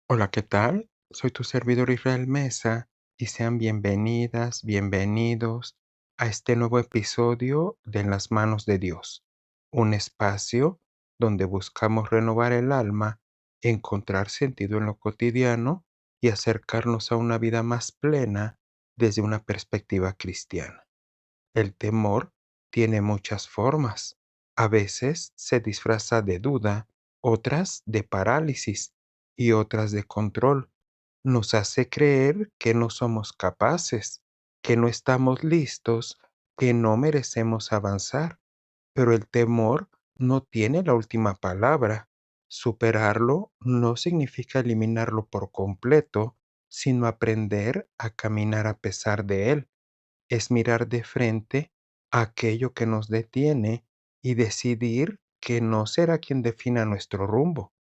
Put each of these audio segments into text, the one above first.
Hola, ¿qué tal? Soy tu servidor Israel Mesa y sean bienvenidas, bienvenidos a este nuevo episodio de En las manos de Dios, un espacio donde buscamos renovar el alma, encontrar sentido en lo cotidiano y acercarnos a una vida más plena desde una perspectiva cristiana. El temor tiene muchas formas. A veces se disfraza de duda, otras de parálisis y otras de control. Nos hace creer que no somos capaces, que no estamos listos, que no merecemos avanzar. Pero el temor no tiene la última palabra. Superarlo no significa eliminarlo por completo, sino aprender a caminar a pesar de él. Es mirar de frente aquello que nos detiene y decidir que no será quien defina nuestro rumbo.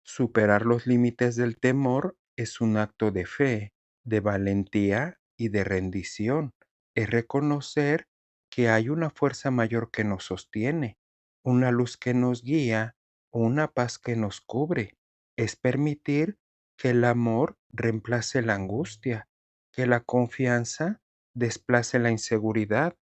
Superar los límites del temor es un acto de fe, de valentía y de rendición. Es reconocer que hay una fuerza mayor que nos sostiene, una luz que nos guía, una paz que nos cubre. Es permitir que el amor reemplace la angustia, que la confianza desplace la inseguridad,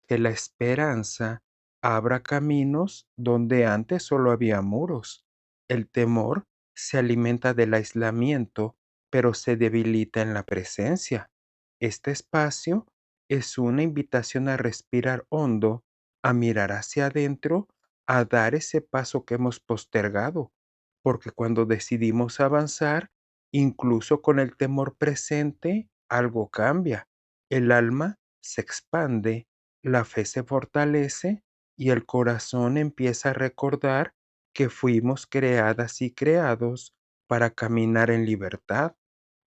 que la esperanza abra caminos donde antes solo había muros. El temor se alimenta del aislamiento, pero se debilita en la presencia. Este espacio es una invitación a respirar hondo, a mirar hacia adentro, a dar ese paso que hemos postergado, porque cuando decidimos avanzar, incluso con el temor presente, algo cambia. El alma se expande, la fe se fortalece y el corazón empieza a recordar que fuimos creadas y creados para caminar en libertad.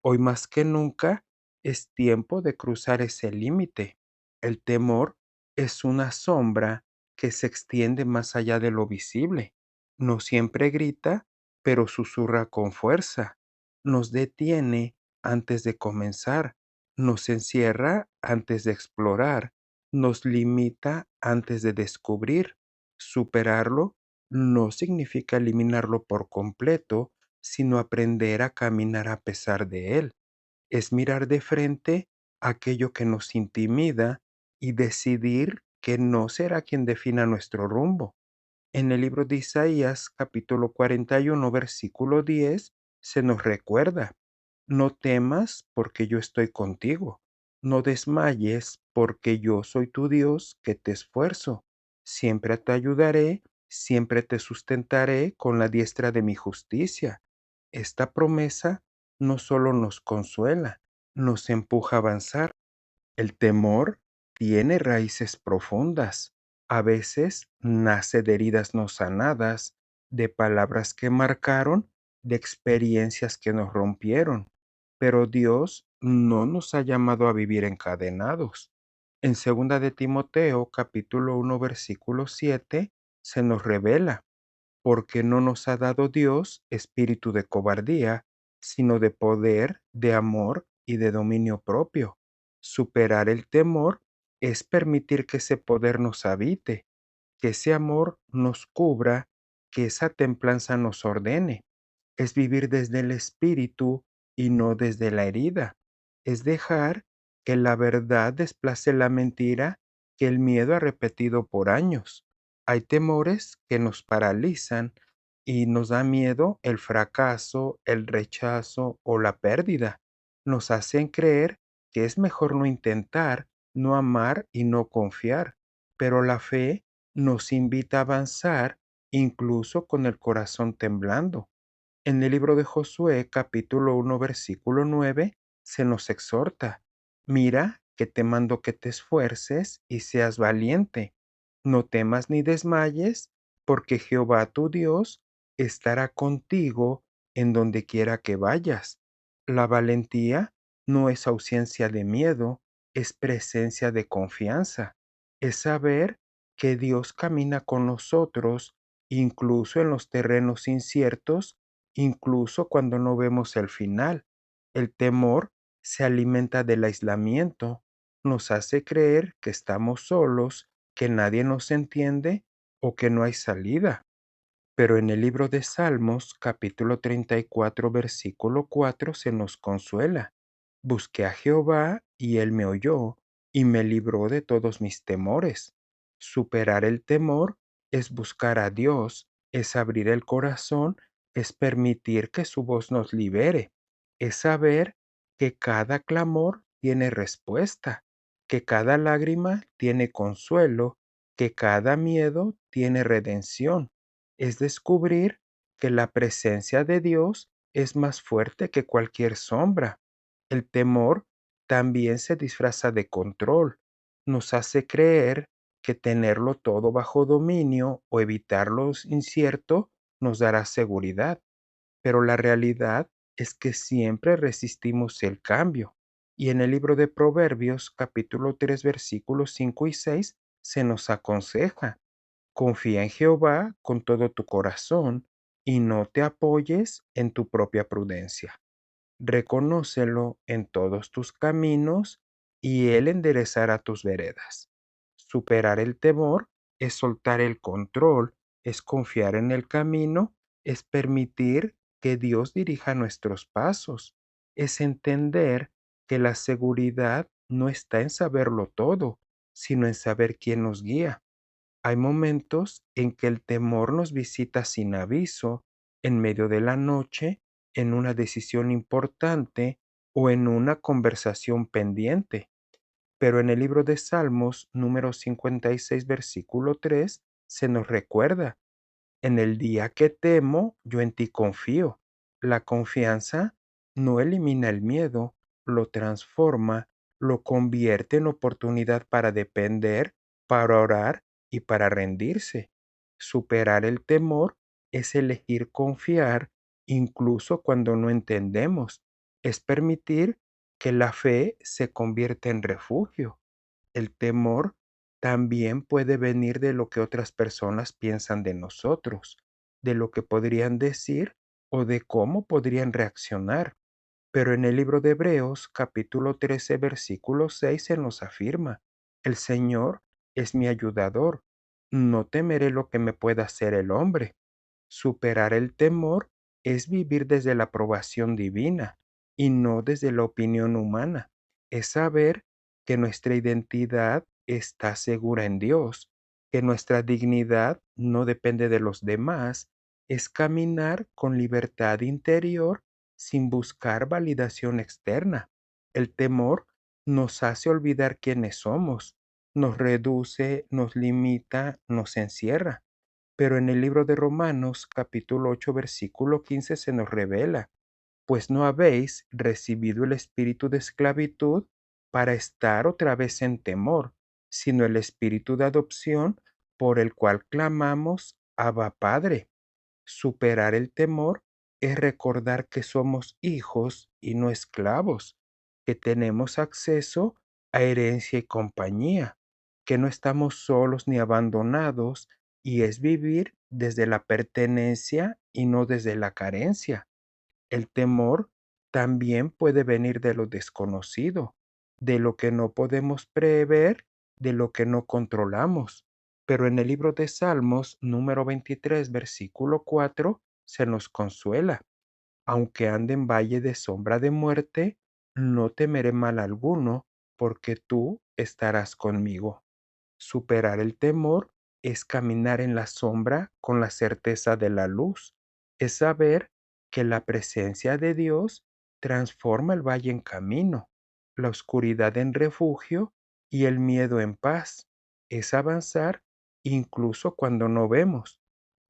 Hoy más que nunca es tiempo de cruzar ese límite. El temor es una sombra que se extiende más allá de lo visible. No siempre grita, pero susurra con fuerza. Nos detiene antes de comenzar. Nos encierra antes de explorar. Nos limita antes de descubrir. Superarlo no significa eliminarlo por completo, sino aprender a caminar a pesar de él. Es mirar de frente aquello que nos intimida y decidir que no será quien defina nuestro rumbo. En el libro de Isaías, capítulo 41, versículo 10, se nos recuerda: no temas porque yo estoy contigo, no desmayes porque yo soy tu Dios que te esfuerzo. Siempre te ayudaré, siempre te sustentaré con la diestra de mi justicia. Esta promesa no solo nos consuela, nos empuja a avanzar. El temor tiene raíces profundas. A veces nace de heridas no sanadas, de palabras que marcaron, de experiencias que nos rompieron. Pero Dios no nos ha llamado a vivir encadenados. En segunda de Timoteo, capítulo 1, versículo 7, se nos revela: porque no nos ha dado Dios espíritu de cobardía, sino de poder, de amor y de dominio propio. Superar el temor es permitir que ese poder nos habite, que ese amor nos cubra, que esa templanza nos ordene. Es vivir desde el espíritu y no desde la herida. Es dejar que la verdad desplace la mentira que el miedo ha repetido por años. Hay temores que nos paralizan y nos da miedo el fracaso, el rechazo o la pérdida. Nos hacen creer que es mejor no intentar, no amar y no confiar. Pero la fe nos invita a avanzar incluso con el corazón temblando. En el libro de Josué, capítulo 1, versículo 9, se nos exhorta: mira que te mando que te esfuerces y seas valiente. No temas ni desmayes, porque Jehová tu Dios estará contigo en donde quiera que vayas. La valentía no es ausencia de miedo, es presencia de confianza. Es saber que Dios camina con nosotros, incluso en los terrenos inciertos, incluso cuando no vemos el final. El temor se alimenta del aislamiento, nos hace creer que estamos solos, que nadie nos entiende o que no hay salida. Pero en el libro de Salmos, capítulo 34, versículo 4, se nos consuela. Busqué a Jehová y él me oyó y me libró de todos mis temores. Superar el temor es buscar a Dios, es abrir el corazón, es permitir que su voz nos libere, es saber que cada clamor tiene respuesta, que cada lágrima tiene consuelo, que cada miedo tiene redención. Es descubrir que la presencia de Dios es más fuerte que cualquier sombra. El temor también se disfraza de control. Nos hace creer que tenerlo todo bajo dominio o evitar lo incierto nos dará seguridad, pero la realidad es que siempre resistimos el cambio. Y en el libro de Proverbios, capítulo 3, versículos 5 y 6, se nos aconseja: confía en Jehová con todo tu corazón y no te apoyes en tu propia prudencia. Reconócelo en todos tus caminos y Él enderezará tus veredas. Superar el temor es soltar el control, es confiar en el camino, es permitir que Dios dirija nuestros pasos, es entender que la seguridad no está en saberlo todo, sino en saber quién nos guía. Hay momentos en que el temor nos visita sin aviso, en medio de la noche, en una decisión importante o en una conversación pendiente. Pero en el libro de Salmos, número 56, versículo 3, se nos recuerda: en el día que temo, yo en ti confío. La confianza no elimina el miedo, lo transforma, lo convierte en oportunidad para depender, para orar y para rendirse. Superar el temor es elegir confiar incluso cuando no entendemos. Es permitir que la fe se convierta en refugio. El temor también puede venir de lo que otras personas piensan de nosotros, de lo que podrían decir o de cómo podrían reaccionar. Pero en el libro de Hebreos, capítulo 13, versículo 6, se nos afirma: el Señor es mi ayudador, no temeré lo que me pueda hacer el hombre. Superar el temor es vivir desde la aprobación divina y no desde la opinión humana. Es saber que nuestra identidad está segura en Dios, que nuestra dignidad no depende de los demás. Es caminar con libertad interior sin buscar validación externa. El temor nos hace olvidar quiénes somos, nos reduce, nos limita, nos encierra. Pero en el libro de Romanos, capítulo 8, versículo 15, se nos revela: pues no habéis recibido el espíritu de esclavitud para estar otra vez en temor, sino el espíritu de adopción por el cual clamamos: Abba Padre. Superar el temor es recordar que somos hijos y no esclavos, que tenemos acceso a herencia y compañía, que no estamos solos ni abandonados, y es vivir desde la pertenencia y no desde la carencia. El temor también puede venir de lo desconocido, de lo que no podemos prever, de lo que no controlamos. Pero en el libro de Salmos, número 23, versículo 4, se nos consuela: aunque ande en valle de sombra de muerte, no temeré mal alguno, porque tú estarás conmigo. Superar el temor es caminar en la sombra con la certeza de la luz. Es saber que la presencia de Dios transforma el valle en camino, la oscuridad en refugio y el miedo en paz. Es avanzar incluso cuando no vemos.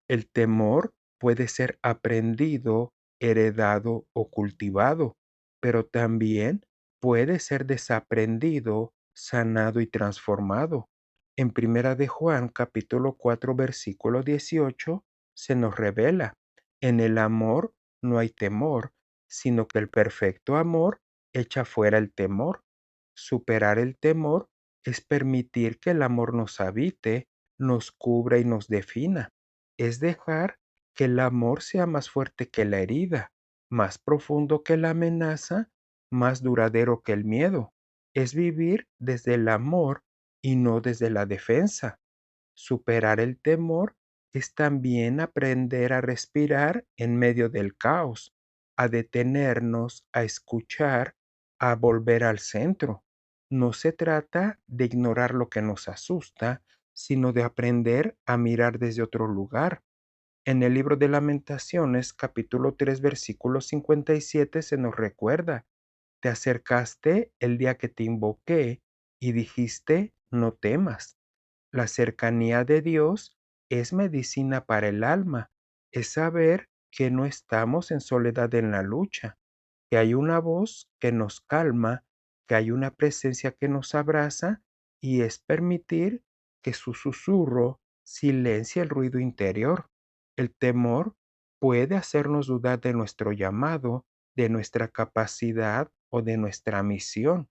El temor puede ser aprendido, heredado o cultivado, pero también puede ser desaprendido, sanado y transformado. En Primera de Juan, capítulo 4, versículo 18, se nos revela: en el amor no hay temor, sino que el perfecto amor echa fuera el temor. Superar el temor es permitir que el amor nos habite, nos cubra y nos defina. Es dejar que el amor sea más fuerte que la herida, más profundo que la amenaza, más duradero que el miedo. Es vivir desde el amor y no desde la defensa. Superar el temor es también aprender a respirar en medio del caos, a detenernos, a escuchar, a volver al centro. No se trata de ignorar lo que nos asusta, sino de aprender a mirar desde otro lugar. En el libro de Lamentaciones, capítulo 3, versículo 57, se nos recuerda: te acercaste el día que te invoqué y dijiste, no temas. La cercanía de Dios es medicina para el alma, es saber que no estamos en soledad en la lucha, que hay una voz que nos calma, que hay una presencia que nos abraza, y es permitir que su susurro silencie el ruido interior. El temor puede hacernos dudar de nuestro llamado, de nuestra capacidad o de nuestra misión.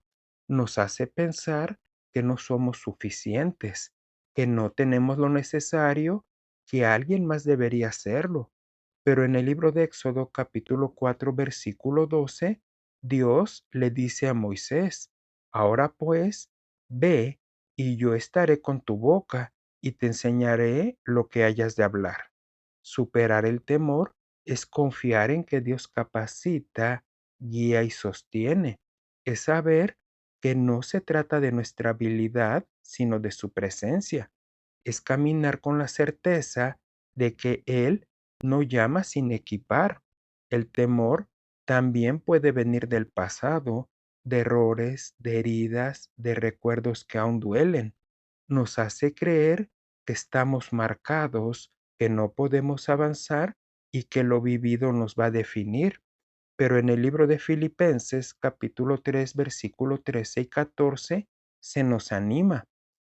Nos hace pensar que no somos suficientes, que no tenemos lo necesario, que alguien más debería hacerlo. Pero en el libro de Éxodo capítulo 4 versículo 12, Dios le dice a Moisés: ahora pues, ve y yo estaré con tu boca y te enseñaré lo que hayas de hablar. Superar el temor es confiar en que Dios capacita, guía y sostiene. Es saber que no se trata de nuestra habilidad, sino de su presencia. Es caminar con la certeza de que Él no llama sin equipar. El temor también puede venir del pasado, de errores, de heridas, de recuerdos que aún duelen. Nos hace creer que estamos marcados, que no podemos avanzar y que lo vivido nos va a definir. Pero en el libro de Filipenses, capítulo 3, versículo 13 y 14, se nos anima: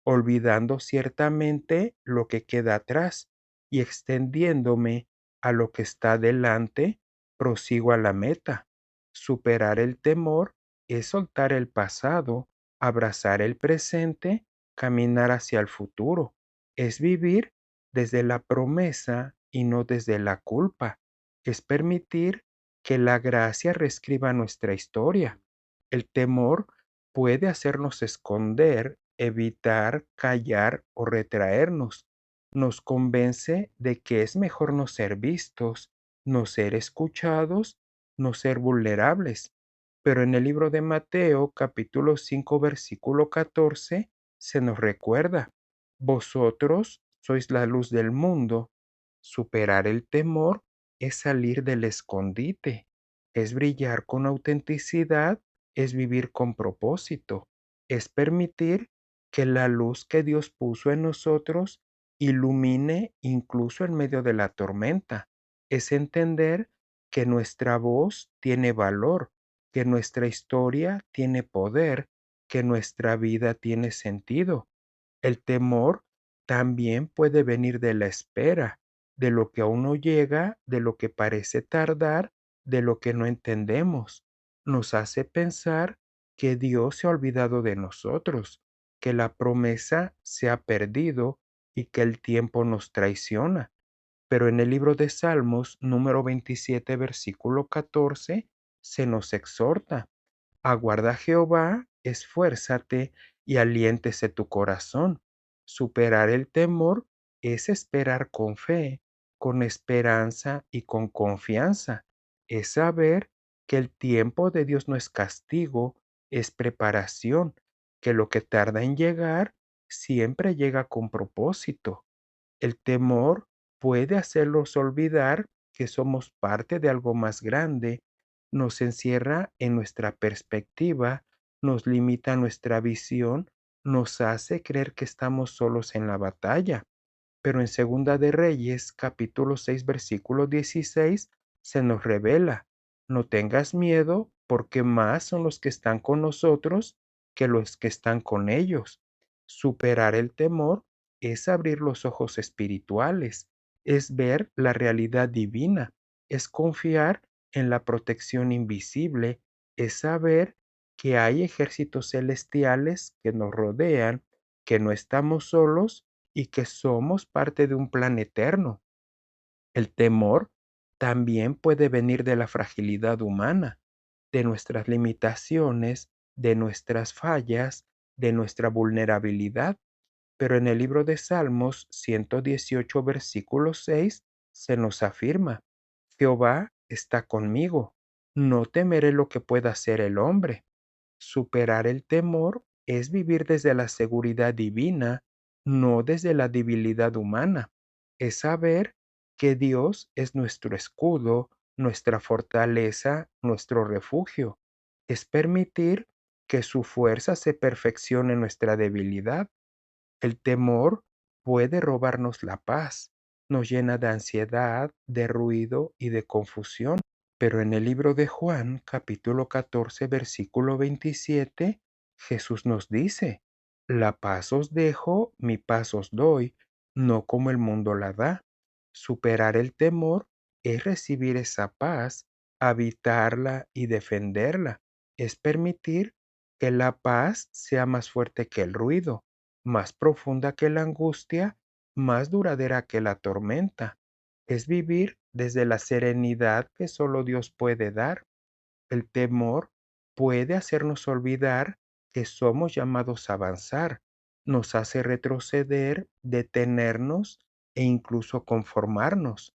olvidando ciertamente lo que queda atrás y extendiéndome a lo que está delante, prosigo a la meta. Superar el temor es soltar el pasado, abrazar el presente, caminar hacia el futuro. Es vivir desde la promesa y no desde la culpa. Es permitir que la gracia reescriba nuestra historia. El temor puede hacernos esconder, evitar, callar o retraernos. Nos convence de que es mejor no ser vistos, no ser escuchados, no ser vulnerables. Pero en el libro de Mateo, capítulo 5 versículo 14, se nos recuerda: vosotros sois la luz del mundo. Superar el temor es salir del escondite, es brillar con autenticidad, es vivir con propósito, es permitir que la luz que Dios puso en nosotros ilumine incluso en medio de la tormenta. Es entender que nuestra voz tiene valor, que nuestra historia tiene poder, que nuestra vida tiene sentido. El temor también puede venir de la espera, de lo que aún no llega, de lo que parece tardar, de lo que no entendemos. Nos hace pensar que Dios se ha olvidado de nosotros, que la promesa se ha perdido y que el tiempo nos traiciona. Pero en el libro de Salmos, número 27, versículo 14, se nos exhorta: aguarda a Jehová, esfuérzate y aliéntese tu corazón. Superar el temor es esperar con fe, con esperanza y con confianza. Es saber que el tiempo de Dios no es castigo, es preparación, que lo que tarda en llegar siempre llega con propósito. El temor puede hacerlos olvidar que somos parte de algo más grande, nos encierra en nuestra perspectiva, nos limita nuestra visión, nos hace creer que estamos solos en la batalla. Pero en Segunda de Reyes, capítulo 6, versículo 16, se nos revela: no tengas miedo, porque más son los que están con nosotros que los que están con ellos. Superar el temor es abrir los ojos espirituales, es ver la realidad divina, es confiar en la protección invisible, es saber que hay ejércitos celestiales que nos rodean, que no estamos solos y que somos parte de un plan eterno. El temor también puede venir de la fragilidad humana, de nuestras limitaciones, de nuestras fallas, de nuestra vulnerabilidad. Pero en el libro de Salmos 118, versículo 6, se nos afirma: Jehová está conmigo, no temeré lo que pueda hacer el hombre. Superar el temor es vivir desde la seguridad divina, no desde la debilidad humana. Es saber que Dios es nuestro escudo, nuestra fortaleza, nuestro refugio. Es permitir que su fuerza se perfeccione en nuestra debilidad. El temor puede robarnos la paz, nos llena de ansiedad, de ruido y de confusión. Pero en el libro de Juan, capítulo 14, versículo 27, Jesús nos dice: La paz os dejo, mi paz os doy, no como el mundo la da. Superar el temor es recibir esa paz, habitarla y defenderla. Es permitir que la paz sea más fuerte que el ruido, más profunda que la angustia, más duradera que la tormenta. Es vivir desde la serenidad que solo Dios puede dar. El temor puede hacernos olvidar que somos llamados a avanzar, nos hace retroceder, detenernos e incluso conformarnos.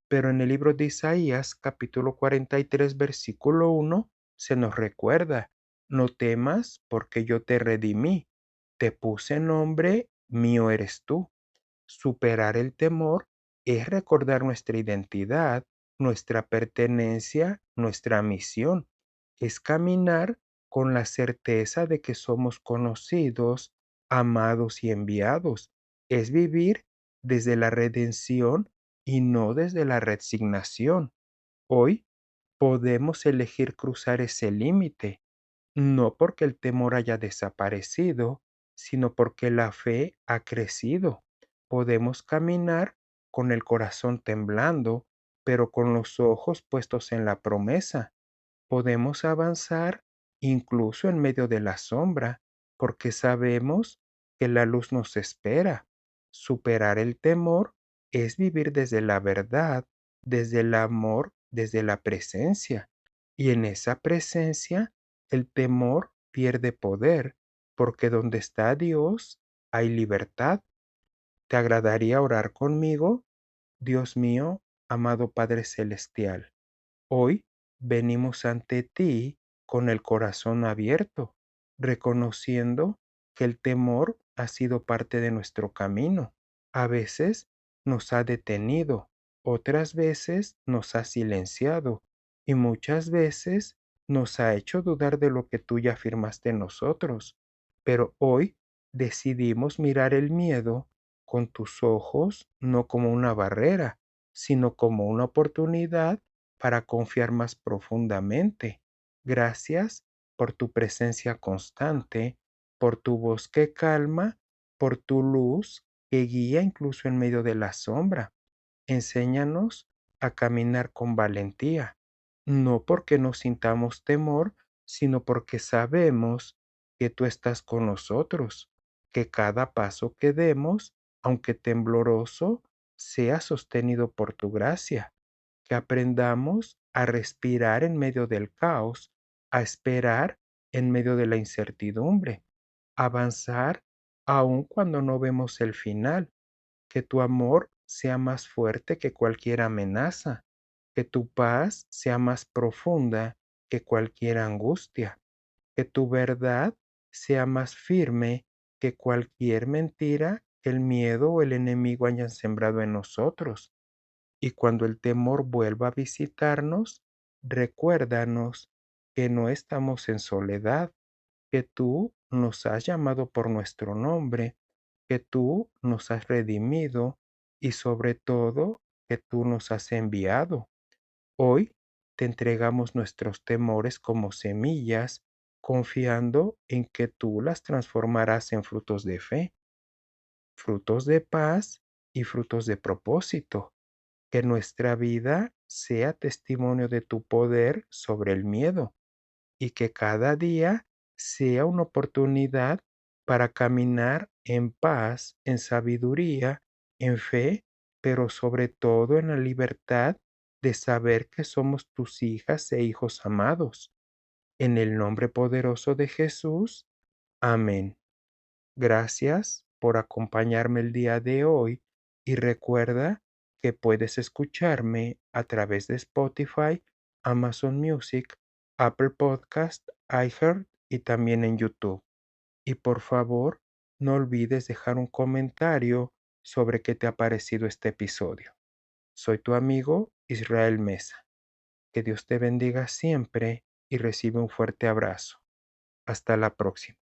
Pero en el libro de Isaías, capítulo 43, versículo 1, se nos recuerda: No temas, porque yo te redimí, te puse nombre, mío eres tú. Superar el temor es recordar nuestra identidad, nuestra pertenencia, nuestra misión. Es caminar con la certeza de que somos conocidos, amados y enviados. Es vivir desde la redención y no desde la resignación. Hoy podemos elegir cruzar ese límite, no porque el temor haya desaparecido, sino porque la fe ha crecido. Podemos caminar con el corazón temblando, pero con los ojos puestos en la promesa. Podemos avanzar incluso en medio de la sombra, porque sabemos que la luz nos espera. Superar el temor es vivir desde la verdad, desde el amor, desde la presencia. Y en esa presencia, el temor pierde poder, porque donde está Dios hay libertad. ¿Te agradaría orar conmigo? Dios mío, amado Padre Celestial, hoy venimos ante ti con el corazón abierto, reconociendo que el temor ha sido parte de nuestro camino. A veces nos ha detenido, otras veces nos ha silenciado y muchas veces nos ha hecho dudar de lo que tú ya afirmaste en nosotros. Pero hoy decidimos mirar el miedo con tus ojos, no como una barrera, sino como una oportunidad para confiar más profundamente. Gracias por tu presencia constante, por tu voz que calma, por tu luz que guía incluso en medio de la sombra. Enséñanos a caminar con valentía, no porque no sintamos temor, sino porque sabemos que tú estás con nosotros, que cada paso que demos, aunque tembloroso, sea sostenido por tu gracia, que aprendamos a respirar en medio del caos, a esperar en medio de la incertidumbre, a avanzar aun cuando no vemos el final, que tu amor sea más fuerte que cualquier amenaza, que tu paz sea más profunda que cualquier angustia, que tu verdad sea más firme que cualquier mentira que el miedo o el enemigo hayan sembrado en nosotros. Y cuando el temor vuelva a visitarnos, recuérdanos que no estamos en soledad, que tú nos has llamado por nuestro nombre, que tú nos has redimido y sobre todo que tú nos has enviado. Hoy te entregamos nuestros temores como semillas, confiando en que tú las transformarás en frutos de fe, frutos de paz y frutos de propósito. Que nuestra vida sea testimonio de tu poder sobre el miedo y que cada día sea una oportunidad para caminar en paz, en sabiduría, en fe, pero sobre todo en la libertad de saber que somos tus hijas e hijos amados. En el nombre poderoso de Jesús. Amén. Gracias por acompañarme el día de hoy y recuerda que puedes escucharme a través de Spotify, Amazon Music, Apple Podcast, iHeart y también en YouTube. Y por favor, no olvides dejar un comentario sobre qué te ha parecido este episodio. Soy tu amigo Israel Mesa. Que Dios te bendiga siempre y recibe un fuerte abrazo. Hasta la próxima.